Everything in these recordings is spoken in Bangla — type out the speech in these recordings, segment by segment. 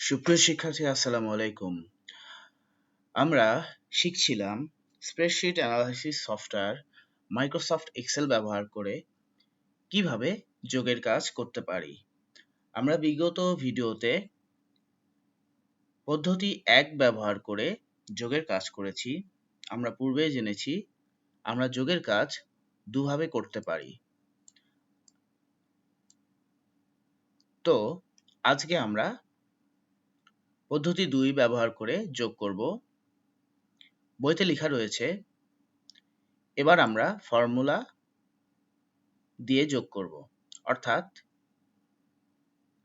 সুপ্রিয় শিক্ষার্থী আসসালামু আলাইকুম। আমরা শিখছিলাম spreadsheet analysis software Microsoft Excel ব্যবহার করে কিভাবে যোগের কাজ করতে পারি। আমরা বিগত ভিডিওতে পদ্ধতি 1 ব্যবহার করে যোগের কাজ করেছি। আমরা পূর্বেই জেনেছি আমরা যোগের কাজ দুভাবে করতে পারি। তো আজকে আমরা পদ্ধতি 2 ব্যবহার করে যোগ করব। বইতে লেখা রয়েছে এবার আমরা ফর্মুলা দিয়ে যোগ করব, অর্থাৎ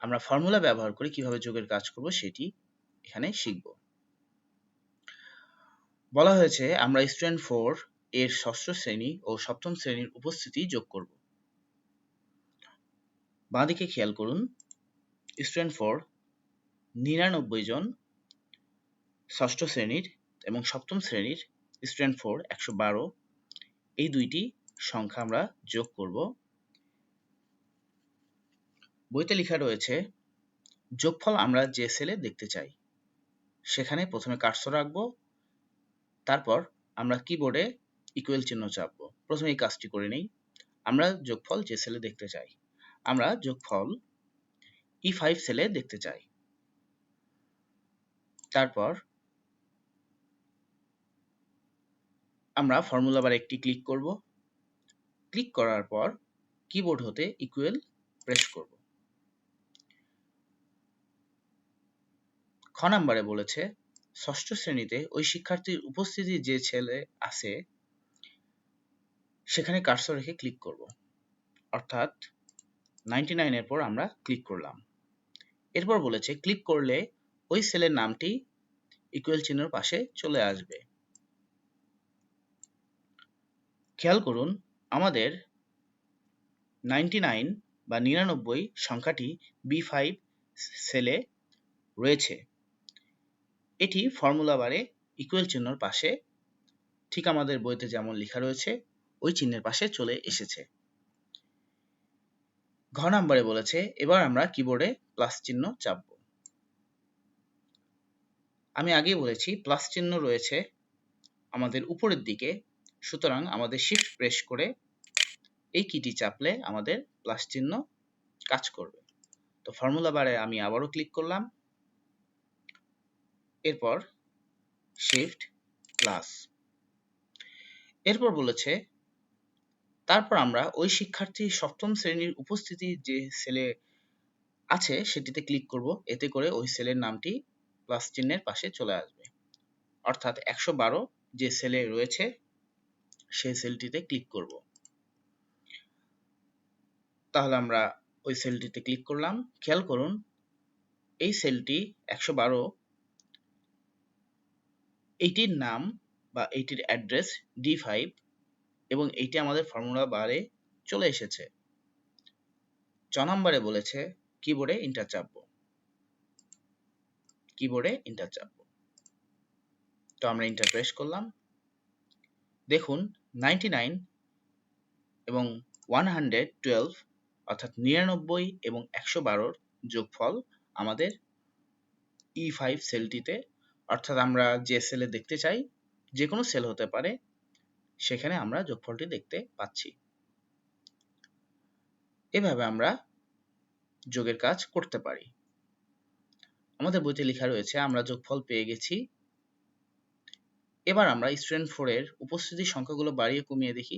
আমরা ফর্মুলা ব্যবহার করে কিভাবে যোগের কাজ করব সেটি এখানে শিখব। বলা হয়েছে আমরা স্টুডেন্ট 4 এর ষষ্ঠ শ্রেণী ও সপ্তম শ্রেণীর উপস্থিতি যোগ করব। বাঁদিকে খেয়াল করুন, স্টুডেন্ট 4 99 জন, ষষ্ঠ শ্রেণীর এবং সপ্তম শ্রেণীর স্টুডেন্ট 4 112, এই দুইটি সংখ্যা আমরা যোগ করব। বইতে লেখা রয়েছে যোগফল আমরা যে সেলে দেখতে চাই সেখানে প্রথমে কার্সর রাখবো, তারপর আমরা কিবোর্ডে ইকুয়াল চিহ্ন চাপবো। প্রথমে এই কাজটি করে নেই। আমরা যোগফল যে সেলে দেখতে চাই, আমরা যোগফল E5 সেলে দেখতে চাই। তারপর আমরা ফর্মুলা বারে একটি ক্লিক করব। ক্লিক করার পর কিবোর্ড হতে ইকুয়াল প্রেস করব। খ নম্বরে বলেছে ষষ্ঠ শ্রেণীতে ওই শিক্ষার্থীর উপস্থিতি যে ছেলে আছে সেখানে কার্সর রেখে ক্লিক করব, অর্থাৎ 99 এর পর আমরা ক্লিক করলাম। এরপর বলেছে ক্লিক করলে ওই সেলের নামটি ইকুয়াল চিহ্নের পাশে চলে আসবে। খেয়াল করুন আমাদের 99 বা 99 সংখ্যাটি B5 সেলে রয়েছে। এটি ফর্মুলা বারে ইকুয়াল চিহ্নের পাশে ঠিক আমাদের বইতে যেমন লেখা রয়েছে ওই চিহ্নের পাশে চলে এসেছে। ঘ নম্বরে বলেছে এবার আমরা কিবোর্ডে প্লাস চিহ্ন চাপব। আমি আগেই বলেছি প্লাস চিহ্ন রয়েছে আমাদের উপরের দিকে, সুতরাং আমাদের শিফট প্রেস করে এই কিটি চাপলে আমাদের প্লাস চিহ্ন কাজ করবে। তো ফর্মুলা বারে আমি আবারও ক্লিক করলাম, এরপর শিফট প্লাস। এরপর বলেছে তারপর আমরা ওই শিক্ষার্থীর সপ্তম শ্রেণীর উপস্থিতি যে সেলে আছে সেটিতে ক্লিক করব, এতে করে ওই সেলের নামটি প্লাস চিহ্নের পাশে চলে আসবে। অর্থাৎ 112 যে সেলে রয়েছে সেই সেলটিতে ক্লিক করব। তাহলে আমরা ওই সেলটিতে ক্লিক করলাম। খেয়াল করুন এই সেলটি 112, এইটির নাম বা এইটির অ্যাড্রেস D5 এবং এইটি আমাদের ফর্মুলা বারে চলে এসেছে। চ নম্বরে বলেছে কিবোর্ডে এন্টার চাপবো। কিবোর্ডে এন্টার চাপবো। তো আমরা এন্টার প্রেস করলাম। দেখুন 99 এবং 112 অর্থাৎ 99 এবং 112 যোগফল আমাদের E5 সেলটিতে, অর্থাৎ আমরা যে সেলে দেখতে চাই যে কোনো সেল হতে পারে সেখানে আমরা যোগফলটি দেখতে পাচ্ছি। এভাবে আমরা যোগের কাজ করতে পারি। আমাদের বইতে লেখা রয়েছে আমরা যোগফল পেয়ে গেছি। এবার আমরা স্টুডেন্ট 4 এর উপস্থিতির সংখ্যাগুলো বাড়িয়ে কমিয়ে দেখি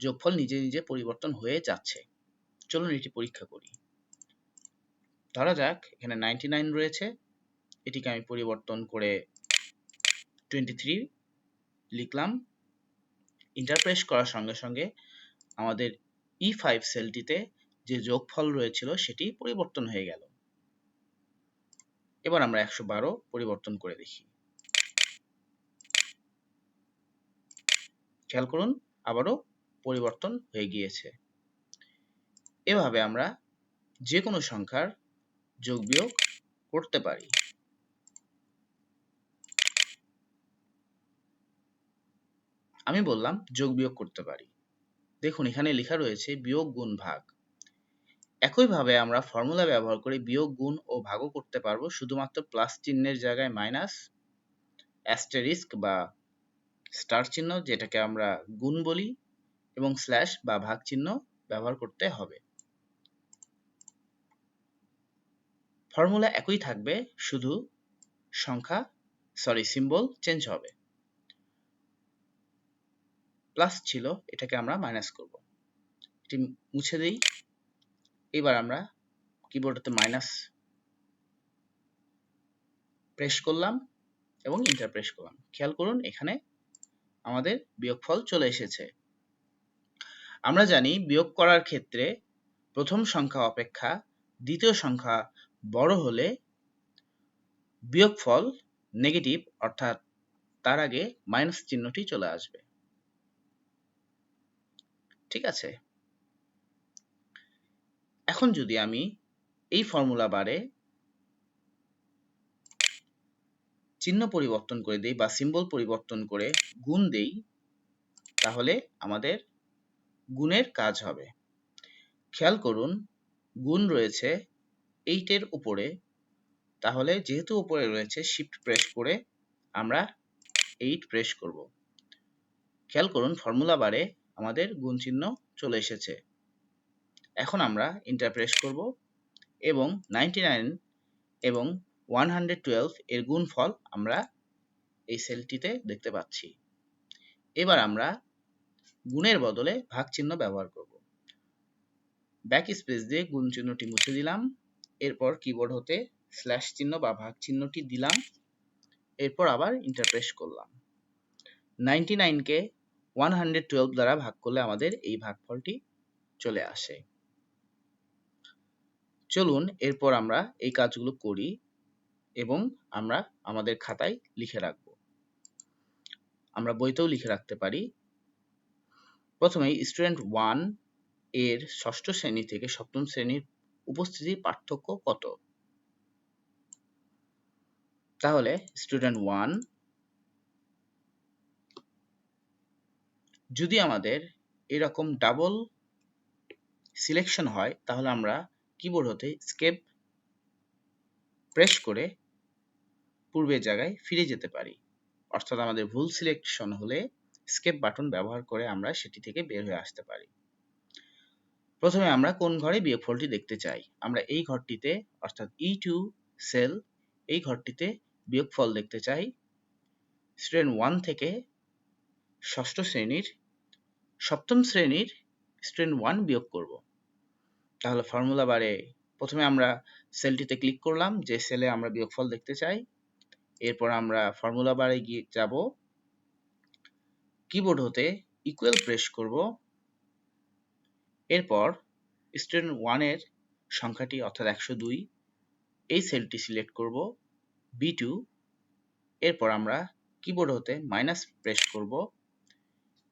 যোগফল নিজে নিজে পরিবর্তন হয়ে যাচ্ছে। চলুন এটি পরীক্ষা করি। ধরা যাক এখানে 99 রয়েছে, এটিকে আমি পরিবর্তন করে 23 লিখলাম। এন্টার প্রেস করার সঙ্গে সঙ্গে আমাদের E5 সেলটিতে যে যোগফল রয়েছিল সেটি পরিবর্তন হয়ে গেল। এবার আমরা 112 পরিবর্তন করে দেখি। খেয়াল করুন আবারও পরিবর্তন হয়ে গিয়েছে। এভাবে আমরা যে কোনো সংখ্যার যোগ বিয়োগ করতে পারি। আমি বললাম যোগ বিয়োগ করতে পারি। দেখুন এখানে লেখা রয়েছে বিয়োগ গুণ ভাগ। একইভাবে আমরা ফর্মুলা ব্যবহার করে বিয়োগ, গুণ ও ভাগও করতে পারবো, শুধুমাত্র প্লাস চিহ্নের জায়গায় মাইনাস, অ্যাস্টেরিস্ক বা স্টার চিহ্ন যেটাকে আমরা গুণ বলি, এবং স্ল্যাশ বা ভাগ চিহ্ন ব্যবহার করতে হবে। ফর্মুলা একই থাকবে, শুধু সিম্বল চেঞ্জ হবে। প্লাস ছিল, এটাকে আমরা মাইনাস করব। এটি মুছে দিই। এবার আমরা কিবোর্ডেতে মাইনাস প্রেস করলাম এবং এন্টার প্রেস করলাম। খেয়াল করুন এখানে আমাদের বিয়োগফল চলে এসেছে। আমরা জানি বিয়োগ করার ক্ষেত্রে প্রথম সংখ্যা অপেক্ষা দ্বিতীয় সংখ্যা বড় হলে বিয়োগফল নেগেটিভ, অর্থাৎ তার আগে মাইনাস চিহ্নটি চলে আসবে। ঠিক আছে, এখন যদি আমি এই ফর্মুলা বারে চিহ্ন পরিবর্তন করে দেই বা সিম্বল পরিবর্তন করে গুণ দেই, তাহলে আমাদের গুণের কাজ হবে। খেয়াল করুন গুণ রয়েছে 8 এর উপরে, তাহলে যেহেতু উপরে রয়েছে শিফট প্রেস করে আমরা 8 প্রেস করব। খেয়াল করুন ফর্মুলা বারে আমাদের গুণ চিহ্ন চলে এসেছে। এখন আমরা এন্টার প্রেস করব এবং 99 এবং 112 এর গুণফল আমরা এই সেলটিতে দেখতে পাচ্ছি। এবার আমরা গুণের বদলে ভাগ চিহ্ন ব্যবহার করব। ব্যাক স্পেস দিয়ে গুণ চিহ্নটি মুছে দিলাম, এরপর কিবোর্ড হতে স্ল্যাশ চিহ্ন বা ভাগ চিহ্নটি দিলাম, এরপর আবার এন্টার প্রেস করলাম। 99 কে 112 দ্বারা ভাগ করলে আমাদের এই ভাগফলটি চলে আসে। চলুন এরপর আমরা এই কাজগুলো করি এবং আমরা আমাদের খাতায় লিখে রাখব। আমরা বইতেও লিখে রাখতে পারি। প্রথমে স্টুডেন্ট 1 এর ষষ্ঠ শ্রেণী থেকে সপ্তম শ্রেণীর উপস্থিতির পার্থক্য কত? তাহলে স্টুডেন্ট 1, যদি আমাদের এরকম ডাবল সিলেকশন হয় তাহলে আমরা কিবোর্ড হতে এস্কেপ প্রেস করে পূর্বের জায়গায় ফিরে যেতে পারি। অর্থাৎ আমাদের ভুল সিলেকশন হলে এস্কেপ বাটন ব্যবহার করে আমরা সেটি থেকে বের হয়ে আসতে পারি। প্রথমে আমরা কোন ঘরে বিয়োগফলটি দেখতে চাই? আমরা এই ঘরটিতে, অর্থাৎ E2 সেল, এই ঘরটিতে বিয়োগফল দেখতে চাই। স্টুডেন্ট 1 থেকে ষষ্ঠ শ্রেণীর সপ্তম শ্রেণীর স্টুডেন্ট 1 বিয়োগ করব। তাহলে ফর্মুলা বারে প্রথমে আমরা সেলটিতে ক্লিক করলাম যে সেলে আমরা বিয়োগফল দেখতে চাই। এরপর আমরা ফর্মুলা বারে গিয়ে যাব, কিবোর্ড হতে ইকুয়াল প্রেস করব, এরপর স্টুডেন্ট 1 এর সংখ্যাটি অর্থাৎ 102 এই সেলটি সিলেক্ট করব, B2, এরপর আমরা কিবোর্ড হতে মাইনাস প্রেস করব,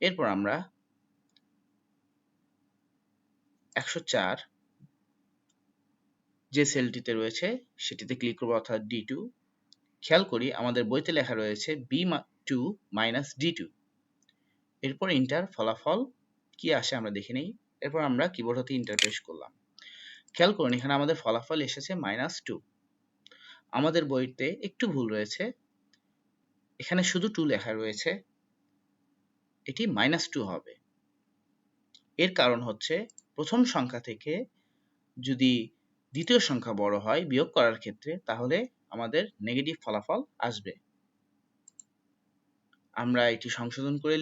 এরপর আমরা 104 যে সেলটিতে রয়েছে সেটিতে ক্লিক করব, অর্থাৎ D2। খেয়াল করি আমাদের বইতে লেখা রয়েছে B2 মাইনাস D2। এরপর ইন্টার, ফলাফল কি আসে আমরা দেখে নেই। এরপর আমরা কিবোর্ড হতে ইন্টার প্রেস করলাম। খেয়াল করুন এখানে আমাদের ফলাফল এসেছে -2। আমাদের বইতে একটু ভুল রয়েছে, এখানে শুধু 2 লেখা রয়েছে, এটি -2 হবে। এর কারণ হচ্ছে প্রথম সংখ্যা থেকে যদি দ্বিতীয় সংখ্যা বড় হয় বিয়োগ করার ক্ষেত্রে, তাহলে আমাদের নেগেটিভ ফলাফল আসবে। আমরা এটি সংশোধন করে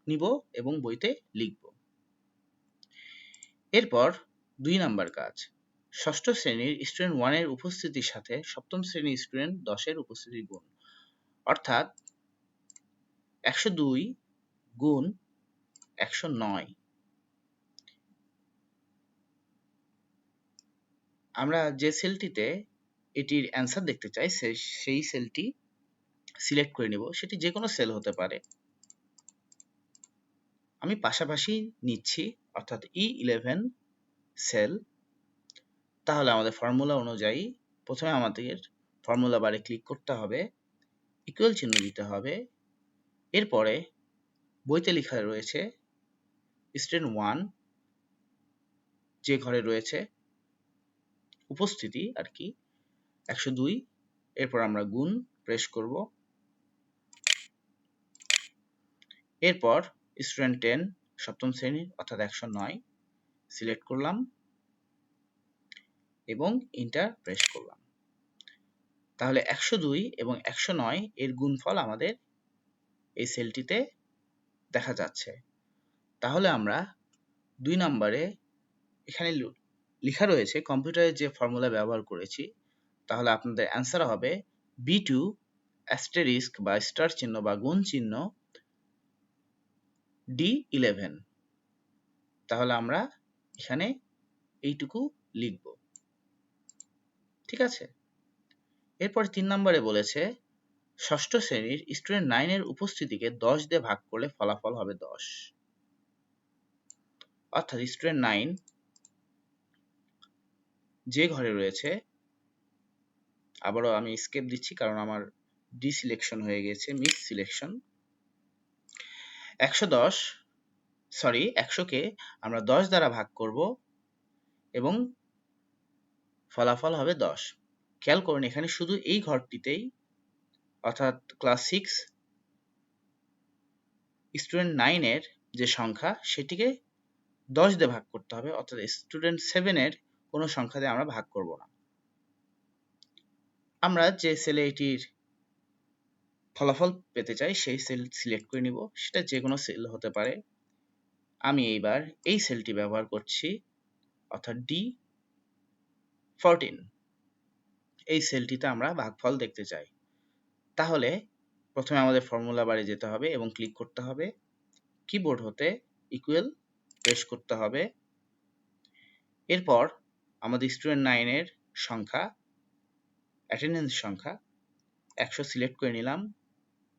নিব এবং বইতে লিখব। এরপর 2 নাম্বার কাজ, ষষ্ঠ শ্রেণীর স্টুডেন্ট 1 এর উপস্থিতির সাথে সপ্তম শ্রেণীর স্টুডেন্ট 10 এর উপস্থিতির গুণ, অর্থাৎ 102 গুণ 109। আমরা যে সেলটিতে এটির অ্যান্সার দেখতে চাই সেই সেলটি সিলেক্ট করে নিব, সেটি যে কোনো সেল হতে পারে। আমি পাশাপাশি নিচ্ছি, অর্থাৎ E11 সেল। তাহলে আমাদের ফর্মুলা অনুযায়ী প্রথমে আমাদের ফর্মুলা বারে ক্লিক করতে হবে, ইকুয়াল চিহ্ন দিতে হবে, এরপরে বইতে লেখা রয়েছে স্টুডেন্ট 1 যে ঘরে রয়েছে উপস্থিতি আর কি 102। এরপর আমরা গুণ প্রেস করব। এরপর স্টুডেন্ট 10 সপ্তম শ্রেণীর অর্থাৎ 109 সিলেক্ট করলাম এবং এন্টার প্রেস করলাম। তাহলে 102 এবং 109 এর গুণফল আমাদের এই সেলটিতে দেখা যাচ্ছে। তাহলে আমরা 2 নম্বরে এখানে লেখা রয়েছে কম্পিউটারের যে ফর্মুলা ব্যবহার করেছি, তাহলে আপনাদের অ্যান্সার হবে B2 asterisk বা স্টার চিহ্ন বা গুণ চিহ্ন D11। তাহলে আমরা এখানে এইটুকু লিখব। ঠিক আছে। এরপর 3 নম্বরে বলেছে ষষ্ঠ শ্রেণীর স্টুডেন্ট 9 এর উপস্থিতিকে 10 দিয়ে ভাগ করলে ফলাফল হবে 10। অর্থাৎ স্টুডেন্ট 9 যে ঘরে রয়েছে, আবারও আমি স্কেপ দিচ্ছি কারণ আমার ডি সিলেকশন হয়ে গেছে, মিস সিলেকশন। 100কে আমরা 10 দ্বারা ভাগ করব এবং ফলাফল হবে 10। খেয়াল করুন এখানে শুধু এই ঘরটিতেই অর্থাৎ ক্লাস 6 স্টুডেন্ট 9 এর যে সংখ্যা সেটিকে 10 দিয়ে ভাগ করতে হবে, অর্থাৎ স্টুডেন্ট 7 এর কোনো সংখ্যা দিয়ে আমরা ভাগ করব না। আমরা যে সেলে এটির ফলাফল পেতে চাই সেই সেল সিলেক্ট করে নিব, সেটা যে কোনো সেল হতে পারে। আমি এইবার এই সেলটি ব্যবহার করছি অর্থাৎ D14। এই সেলটিতে আমরা ভাগফল দেখতে চাই। তাহলে প্রথমে আমাদের ফর্মুলা বারে যেতে হবে এবং ক্লিক করতে হবে। কিবোর্ড হতে ইকুয়াল প্রেস করতে হবে। এরপর আমাদের স্টুডেন্ট 9 এর সংখ্যা, অ্যাটেন্ডেন্স সংখ্যা 100 সিলেক্ট করে নিলাম,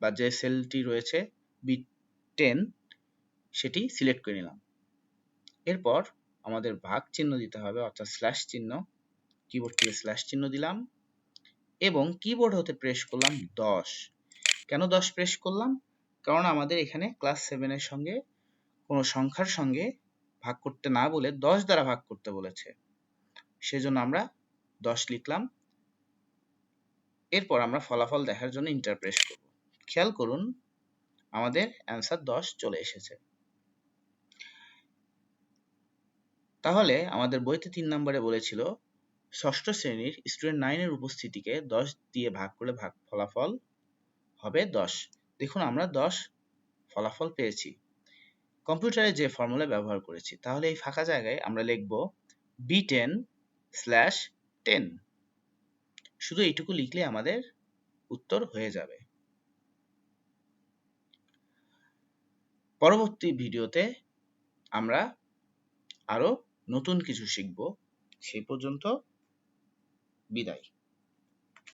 বা যে সেলটি রয়েছে B10 সেটি সিলেক্ট করে নিলাম। এরপর আমাদের ভাগ চিহ্ন দিতে হবে অর্থাৎ স্ল্যাশ চিহ্ন, কিবোর্ড থেকে স্ল্যাশ চিহ্ন দিলাম এবং কিবোর্ড হতে প্রেস করলাম 10। কেন 10 প্রেস করলাম? কারণ আমাদের এখানে ক্লাস 7 এর সঙ্গে কোনো সংখ্যার সঙ্গে ভাগ করতে না বলে 10 দ্বারা ভাগ করতে বলেছে, সেজন্য আমরা 10 লিখলাম। এরপর আমরা ফলাফল দেখার জন্য এন্টার প্রেস করব। খেয়াল করুন আমাদের অ্যান্সার 10 চলে এসেছে। তাহলে আমাদের বইতে 3 নম্বরে বলেছিল ষষ্ঠ শ্রেণীর স্টুডেন্ট 9 এর উপস্থিতিকে 10 দিয়ে ভাগ করলে ফলাফল হবে 10। দেখুন আমরা 10 ফলাফল পেয়েছি কম্পিউটারে যে ফর্মুলা ব্যবহার করেছি। তাহলে এই ফাঁকা জায়গায় আমরা লিখব B10/10। শুধু এইটুকু লিখলে আমাদের উত্তর হয়ে যাবে। পরবর্তী ভিডিওতে আমরা আরো নতুন কিছু শিখব। সেই পর্যন্ত বিদায়।